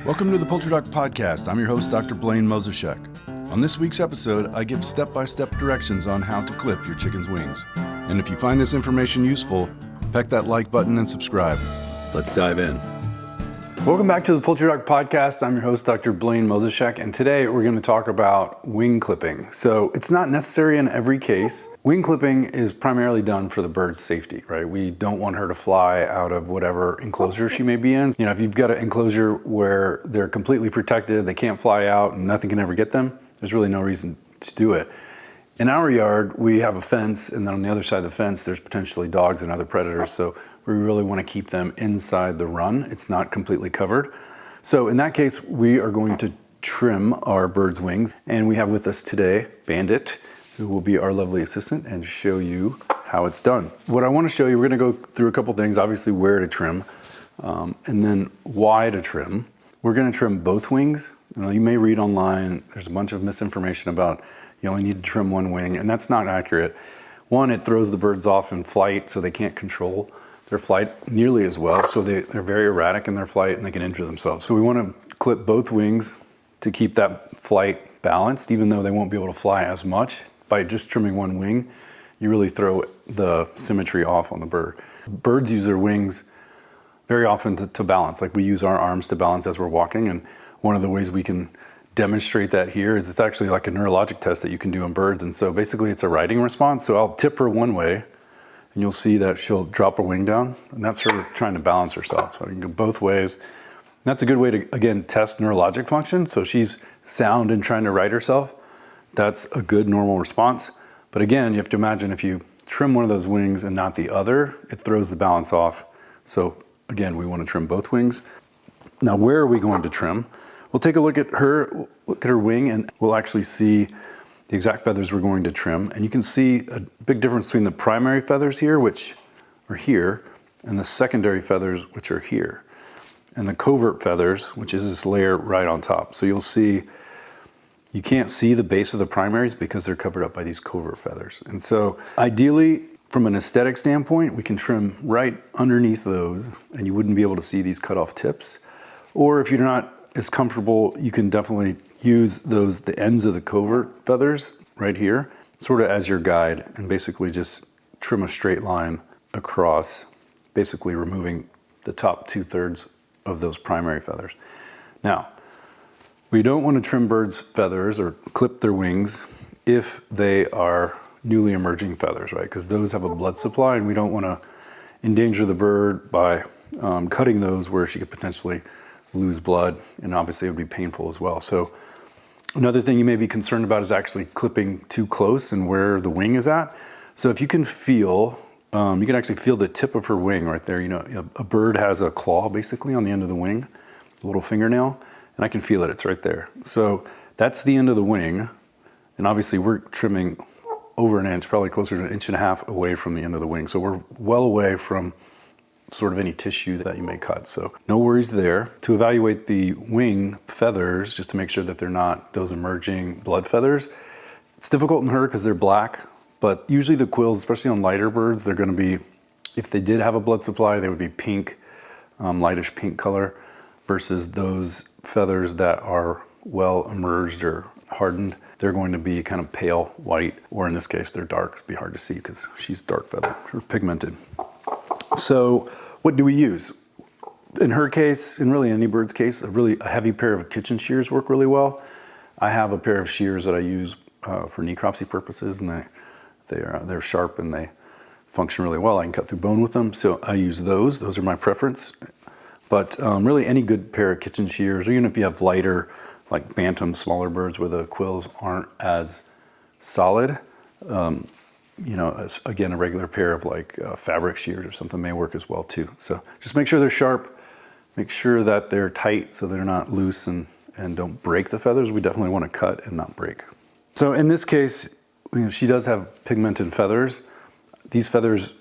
Welcome to the Poultry Doc Podcast. I'm your host, Dr. Blayne. On this week's episode, I give step-by-step directions on how to clip your chicken's wings. And if you find this information useful, peck that like button and subscribe. Let's dive in. Welcome back to the Poultry Doc Podcast. I'm your host, Dr. Blayne, and today we're going to talk about wing clipping. So it's not necessary in every case. Wing clipping is primarily done for the bird's safety, right? We don't want her to fly out of whatever enclosure she may be in. You know, if you've got an enclosure where they're completely protected, they can't fly out and nothing can ever get them, there's really no reason to do it. In our yard, we have a fence, and then on the other side of the fence, there's potentially dogs and other predators. So we really want to keep them inside the run. It's not completely covered. So in that case, we are going to trim our bird's wings. And we have with us today Bandit, who will be our lovely assistant and show you how it's done. What I want to show you, we're going to go through a couple things, obviously where to trim, and then why to trim. We're going to trim both wings. You may read online, there's a bunch of misinformation about you only need to trim one wing, and that's not accurate. One, it throws the birds off in flight, so they can't control their flight nearly as well. So they're very erratic in their flight and they can injure themselves. So we want to clip both wings to keep that flight balanced, even though they won't be able to fly as much. By just trimming one wing, you really throw the symmetry off on the bird. Birds use their wings very often to balance, like we use our arms to balance as we're walking. And one of the ways we can demonstrate that here is it's actually like a neurologic test that you can do on birds. And so basically it's a riding response. So I'll tip her one way and you'll see that she'll drop her wing down, and that's her trying to balance herself. So you can go both ways. And that's a good way to, again, test neurologic function. So she's sound and trying to right herself. That's a good normal response. But again, you have to imagine if you trim one of those wings and not the other, it throws the balance off. So again, we want to trim both wings. Now, where are we going to trim? We'll take a look at her wing, and we'll actually see the exact feathers we're going to trim. And you can see a big difference between the primary feathers here, which are here, and the secondary feathers, which are here. And the covert feathers, which is this layer right on top. So you'll see, you can't see the base of the primaries because they're covered up by these covert feathers. And so ideally, from an aesthetic standpoint, we can trim right underneath those, and you wouldn't be able to see these cut off tips. Or if you're not as comfortable, you can definitely use the ends of the covert feathers right here, sort of as your guide, and basically just trim a straight line across, basically removing the top 2/3 of those primary feathers. Now, we don't want to trim birds' feathers or clip their wings if they are newly emerging feathers, right? Because those have a blood supply, and we don't want to endanger the bird by cutting those where she could potentially lose blood, and obviously it would be painful as well. So another thing you may be concerned about is actually clipping too close and where the wing is at. So if you can feel, you can actually feel the tip of her wing right there. You know, a bird has a claw basically on the end of the wing, a little fingernail, and I can feel it, it's right there. So that's the end of the wing. And obviously we're trimming over an inch, probably closer to 1.5 inches away from the end of the wing. So we're well away from sort of any tissue that you may cut. So no worries there. To evaluate the wing feathers, just to make sure that they're not those emerging blood feathers, it's difficult in her because they're black, but usually the quills, especially on lighter birds, they're going to be, if they did have a blood supply, they would be pink, lightish pink color, versus those feathers that are well emerged or hardened, they're going to be kind of pale white, or in this case, they're dark. It'd be hard to see because she's dark feathered or pigmented. So what do we use? In her case, and really any bird's case, a heavy pair of kitchen shears work really well. I have a pair of shears that I use for necropsy purposes, and they're sharp and they function really well. I can cut through bone with them, so I use those. Those are my preference. But really any good pair of kitchen shears, or even if you have lighter, like bantam, smaller birds where the quills aren't as solid, you know, again, a regular pair of like fabric shears or something may work as well too. So just make sure they're sharp, make sure that they're tight so they're not loose and don't break the feathers. We definitely want to cut and not break. So in this case, you know, she does have pigmented feathers. These feathers,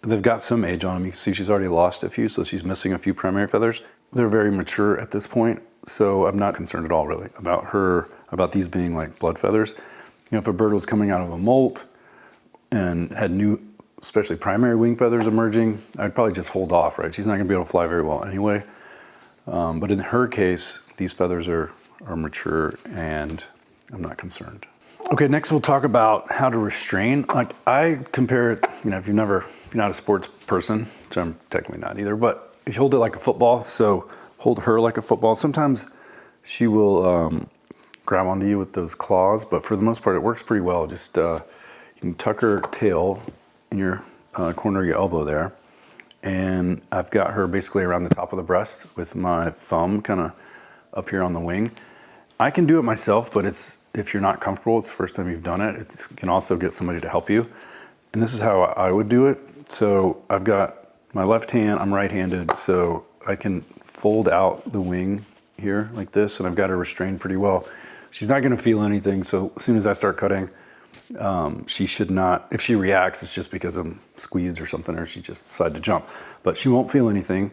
they've got some age on them. You can see she's already lost a few, so she's missing a few primary feathers. They're very mature at this point, so I'm not concerned at all really about these being like blood feathers. You know, if a bird was coming out of a molt and had new, especially primary wing feathers emerging, I'd probably just hold off, right? She's not gonna be able to fly very well anyway. But in her case, these feathers are mature and I'm not concerned. Okay, next we'll talk about how to restrain. Like I compare it, you know, if you're not a sports person, which I'm technically not either, but if you hold it like a football, so hold her like a football. Sometimes she will grab onto you with those claws, but for the most part, it works pretty well. Just you can tuck her tail in your corner of your elbow there. And I've got her basically around the top of the breast with my thumb kind of up here on the wing. I can do it myself, but if you're not comfortable, it's the first time you've done it, you can also get somebody to help you. And this is how I would do it. So I've got my left hand, I'm right-handed, so I can fold out the wing here like this, and I've got her restrained pretty well. She's not gonna feel anything, so as soon as I start cutting, she should not, if she reacts, it's just because I'm squeezed or something, or she just decided to jump. But she won't feel anything.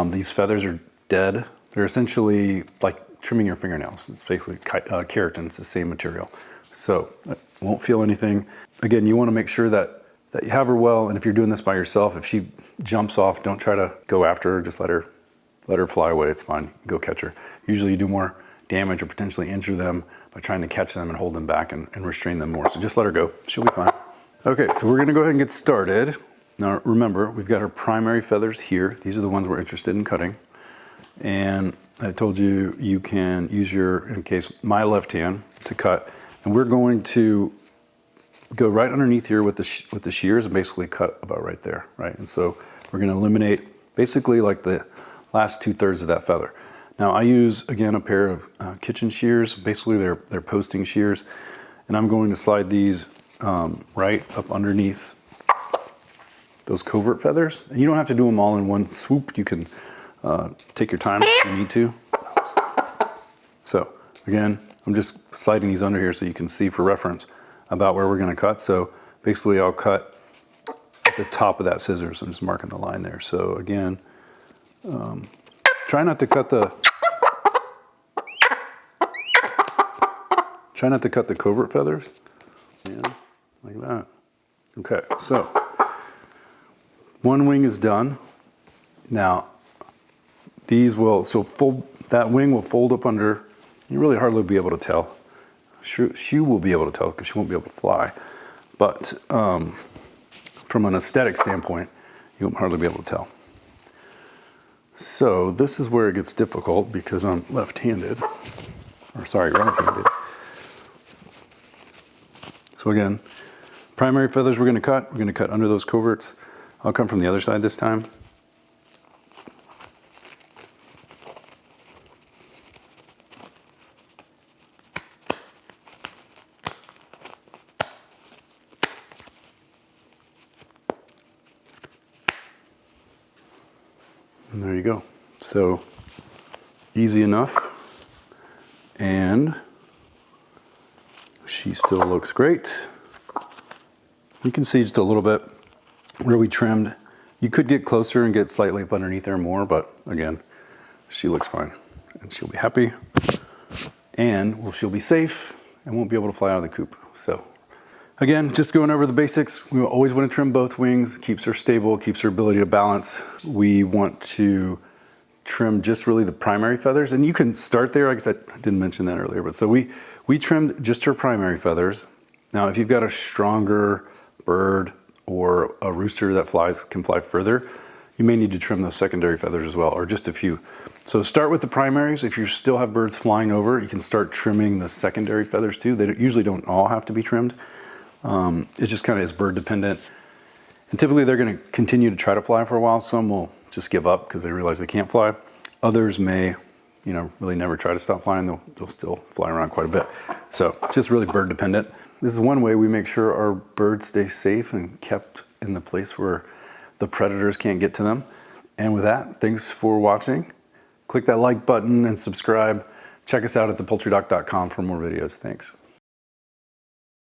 These feathers are dead. They're essentially like trimming your fingernails. It's basically keratin, it's the same material. So it won't feel anything. Again, you wanna make sure that you have her well, and if you're doing this by yourself, if she jumps off, don't try to go after her, just let her fly away, it's fine, go catch her. Usually you do more damage or potentially injure them by trying to catch them and hold them back and restrain them more. So just let her go, she'll be fine. Okay, so we're gonna go ahead and get started. Now remember, we've got our primary feathers here. These are the ones we're interested in cutting. And I told you, you can use my left hand to cut. And we're going to go right underneath here with the shears and basically cut about right there, right? And so we're gonna eliminate basically like the last 2/3 of that feather. Now I use, again, a pair of kitchen shears. Basically they're posting shears. And I'm going to slide these right up underneath those covert feathers. And you don't have to do them all in one swoop. You can take your time if you need to. So again, I'm just sliding these under here so you can see for reference about where we're gonna cut. So basically I'll cut at the top of that scissors. I'm just marking the line there. So again, try not to cut the covert feathers. Yeah, like that. Okay, so one wing is done. Now, that wing will fold up under, you really hardly be able to tell. She will be able to tell because she won't be able to fly. But from an aesthetic standpoint, you won't hardly be able to tell. So this is where it gets difficult because I'm left-handed, or sorry, right-handed. So again, primary feathers we're gonna cut under those coverts. I'll come from the other side this time. And there you go. So easy enough. And she still looks great. You can see just a little bit where we trimmed. You could get closer and get slightly up underneath there more, but again, she looks fine and she'll be happy. And she'll be safe and won't be able to fly out of the coop. So again, just going over the basics. We always want to trim both wings, keeps her stable, keeps her ability to balance. We want to trim just really the primary feathers. And you can start there, like I said, I didn't mention that earlier, but so we trimmed just her primary feathers. Now, if you've got a stronger bird or a rooster that can fly further, you may need to trim those secondary feathers as well, or just a few. So start with the primaries. If you still have birds flying over, you can start trimming the secondary feathers too. They usually don't all have to be trimmed. It just kind of is bird dependent. And typically they're going to continue to try to fly for a while. Some will just give up because they realize they can't fly. Others may, really never try to stop flying. They'll still fly around quite a bit. So it's just really bird dependent. This is one way we make sure our birds stay safe and kept in the place where the predators can't get to them. And with that, thanks for watching. Click that like button and subscribe. Check us out at thepoultrydoc.com for more videos. Thanks.